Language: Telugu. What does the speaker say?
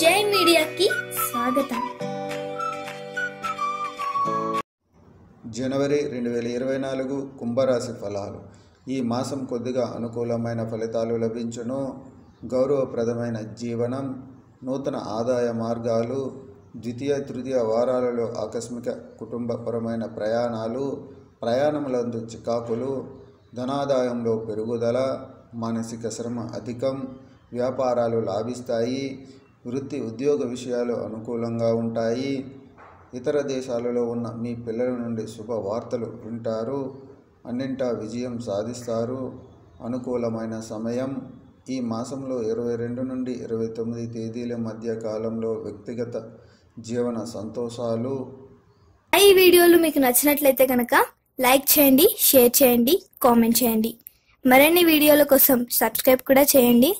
జై మీడియాకి స్వాగతం. జనవరి 2024 కుంభరాశి ఫలాలు. ఈ మాసం కొద్దిగా అనుకూలమైన ఫలితాలు లభించును. గౌరవప్రదమైన జీవనం, నూతన ఆదాయ మార్గాలు, ద్వితీయ తృతీయ వారాలలో ఆకస్మిక కుటుంబపరమైన ప్రయాణాలు, ప్రయాణములందు చికాకులు, ధనాదాయంలో పెరుగుదల, మానసిక శ్రమ అధికం, వ్యాపారాలు లాభిస్తాయి, వృత్తి ఉద్యోగ విషయాలు అనుకూలంగా ఉంటాయి. ఇతర దేశాలలో ఉన్న మీ పిల్లల నుండి శుభవార్తలు వింటారు. అన్నింటా విజయం సాధిస్తారు. అనుకూలమైన సమయం ఈ మాసంలో 22 నుండి 29 తేదీల మధ్య కాలంలో వ్యక్తిగత జీవన సంతోషాలు. ఈ వీడియోలు మీకు నచ్చినట్లయితే కనుక లైక్ చేయండి, షేర్ చేయండి, కామెంట్ చేయండి. మరిన్ని వీడియోల కోసం సబ్స్క్రైబ్ కూడా చేయండి.